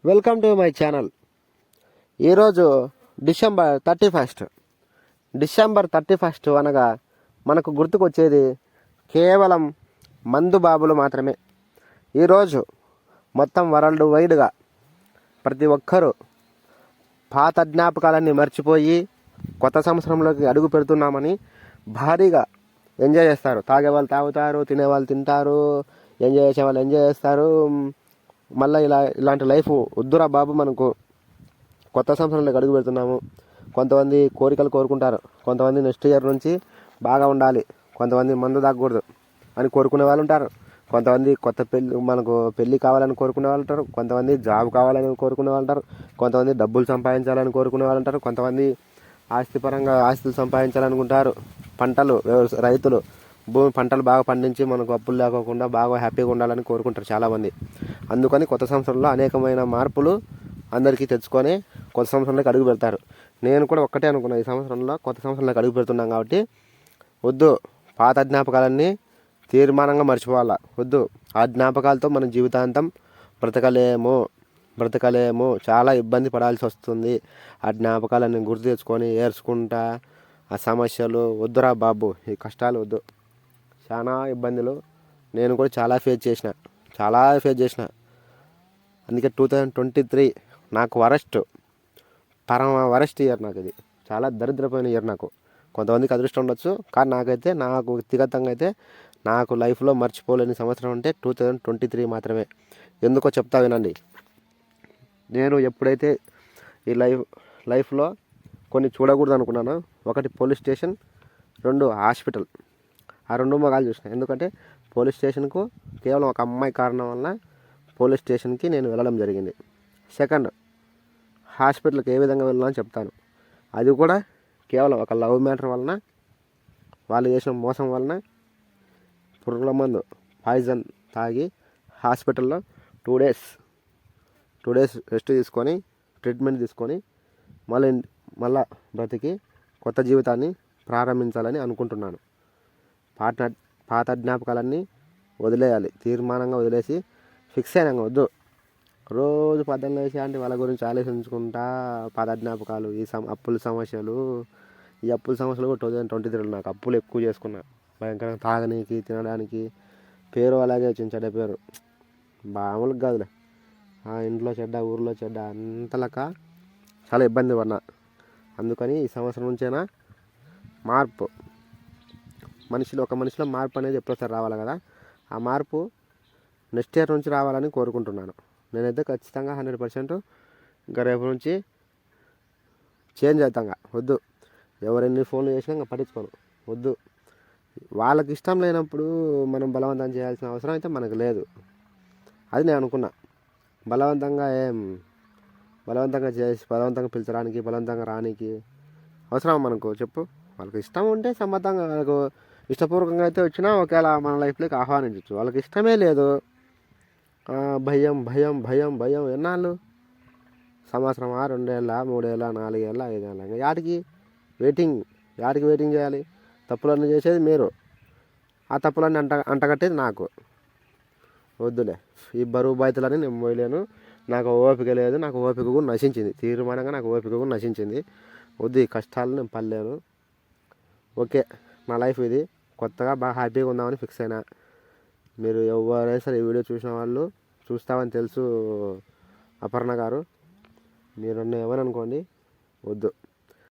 Welcome to my channel. ఈరోజు December 31 అనగా మనకు గుర్తుకొచ్చేది కేవలం మందు బాబులు మాత్రమే. ఈరోజు మొత్తం వరల్డ్ వైడ్గా ప్రతి ఒక్కరూ పాత జ్ఞాపకాలన్నీ మర్చిపోయి కొత్త సంవత్సరంలోకి అడుగు పెడుతున్నామని భారీగా ఎంజాయ్ చేస్తారు. తాగేవాళ్ళు తాగుతారు, తినేవాళ్ళు తింటారు, ఎంజాయ్ చేసేవాళ్ళు ఎంజాయ్ చేస్తారు. మళ్ళీ ఇలాంటి లైఫ్ వద్దురా బాబు, మనకు కొత్త సంవత్సరంలోకి అడుగు పెడుతున్నాము. కొంతమంది కోరికలు కోరుకుంటారు, కొంతమంది నెక్స్ట్ ఇయర్ నుంచి బాగా ఉండాలి, కొంతమంది మందు తాగకూడదు అని కోరుకునే వాళ్ళు ఉంటారు, కొంతమంది మనకు పెళ్ళి కావాలని కోరుకునే వాళ్ళు ఉంటారు, కొంతమంది జాబ్ కావాలని కోరుకునే వాళ్ళు ఉంటారు, కొంతమంది డబ్బులు సంపాదించాలని కోరుకునే వాళ్ళు ఉంటారు, కొంతమంది ఆస్తులు సంపాదించాలనుకుంటారు. రైతులు పంటలు బాగా పండించి మనకు అప్పులు లేకోకుండా బాగా హ్యాపీగా ఉండాలని కోరుకుంటారు చాలామంది. అందుకని కొత్త సంవత్సరంలో అనేకమైన మార్పులు అందరికీ తెచ్చుకొని కొత్త సంవత్సరంలోకి అడుగు పెడతారు. నేను కూడా ఒక్కటే అనుకున్నా, ఈ సంవత్సరంలో కొత్త సంవత్సరంలోకి అడుగు పెడుతున్నాం కాబట్టి వద్దు, పాత జ్ఞాపకాలన్నీ తీర్మానంగా మర్చిపోవాలా. వద్దు, ఆ జ్ఞాపకాలతో మన జీవితాంతం బ్రతకలేము, చాలా ఇబ్బంది పడాల్సి వస్తుంది. ఆ జ్ఞాపకాలన్నీ గుర్తు తెచ్చుకొని ఏడ్చుకుంటా ఆ సమస్యలు వద్దురా బాబు, ఈ కష్టాలు వద్దు. చాలా ఇబ్బందులు నేను కూడా చాలా ఫేస్ చేసిన. అందుకే 2023 నాకు పరమ వరస్ట్ ఇయర్. నాకు ఇది చాలా దరిద్రమైన ఇయర్. నాకు కొంతమందికి అదృష్టం ఉండొచ్చు, కానీ నాకు వ్యక్తిగతంగా అయితే నాకు లైఫ్లో మర్చిపోలేని సంవత్సరం అంటే 2023 మాత్రమే. ఎందుకో చెప్తా వినండి. నేను ఎప్పుడైతే ఈ లైఫ్లో కొన్ని చూడకూడదు అనుకున్నాను, ఒకటి పోలీస్ స్టేషన్, 2 హాస్పిటల్. ఆ 2 మొగాలు చూసిన. ఎందుకంటే పోలీస్ స్టేషన్కు కేవలం ఒక అమ్మాయి కారణం వల్ల పోలీస్ స్టేషన్కి నేను వెళ్ళడం జరిగింది. సెకండ్, హాస్పిటల్కి ఏ విధంగా వెళ్ళాలని చెప్తాను. అది కూడా కేవలం ఒక లవ్ మ్యాటర్ వలన, వాళ్ళు చేసిన మోసం వలన పురుగుల మందు పాయిజన్ తాగి హాస్పిటల్లో 2 డేస్ రెస్ట్ తీసుకొని ట్రీట్మెంట్ తీసుకొని మళ్ళా బ్రతికి కొత్త జీవితాన్ని ప్రారంభించాలని అనుకుంటున్నాను. పాత జ్ఞాపకాలన్నీ వదిలేయాలి, తీర్మానంగా వదిలేసి ఫిక్స్ అయినాక వద్దు. రోజు పద్దెనిమిది వేసి అంటే వాళ్ళ గురించి ఆలోచించుకుంటా పాత జ్ఞాపకాలు, అప్పుల సమస్యలు 2023 నాకు అప్పులు ఎక్కువ చేసుకున్నా. భయంకరంగా తాగనీకి, తినడానికి. పేరు అలాగే వచ్చింది, చెడ్డ పేరు మామూలుగా కాదులే. ఇంట్లో చెడ్డ, ఊర్లో చెడ్డ, అంతలక చాలా ఇబ్బంది పడినా. అందుకని ఈ సంవత్సరం నుంచైనా మార్పు, ఒక మనిషిలో మార్పు అనేది ఎప్పుడోసారి రావాలి కదా. ఆ మార్పు నెక్స్ట్ ఇయర్ నుంచి రావాలని కోరుకుంటున్నాను. నేనైతే ఖచ్చితంగా 100% ఇంకా రేపు నుంచి చేంజ్ అవుతాగా. వద్దు, ఎవరెన్ని ఫోన్లు చేసినా ఇంకా పట్టించుకోను. వద్దు, వాళ్ళకి ఇష్టం లేనప్పుడు మనం బలవంతం చేయాల్సిన అవసరం అయితే మనకు లేదు. అది నేను అనుకున్నా. బలవంతంగా చేసి బలవంతంగా పిలిచడానికి, బలవంతంగా రానికి అవసరం మనకు చెప్పు. వాళ్ళకి ఇష్టం ఉంటే సమ్మతంగా, వాళ్ళకు ఇష్టపూర్వకంగా అయితే వచ్చినా ఒకవేళ మన లైఫ్లోకి ఆహ్వానించవచ్చు. వాళ్ళకి ఇష్టమే లేదు, భయం భయం భయం భయం. ఎన్నాళ్ళు? సంవత్సరమా, 2 ఏళ్ళ, 3 ఏళ్ళ, 4 ఏళ్ళ, 5 ఏళ్ళ? ఇంకా యాడికి వెయిటింగ్ చేయాలి? తప్పులన్నీ చేసేది మీరు, ఆ తప్పులన్నీ అంటగట్టేది నాకు. వద్దులే, ఈ బరువు బాధ్యతలని నేను మోయలేను. నాకు ఓపిక లేదు, నాకు ఓపిక కూడా నశించింది. తీర్మానంగా నాకు ఓపిక కూడా నశించింది. వద్దు, ఈ కష్టాలు నేను పడలేను. ఓకే, నా లైఫ్ ఇది. కొత్తగా బాగా హ్యాపీగా ఉందామని ఫిక్స్ అయినా. మీరు ఎవరైనా సరే ఈ వీడియో చూసిన వాళ్ళు, చూస్తామని తెలుసు అపర్ణ గారు, మీరు ఏమని అనుకోండి, వద్దు.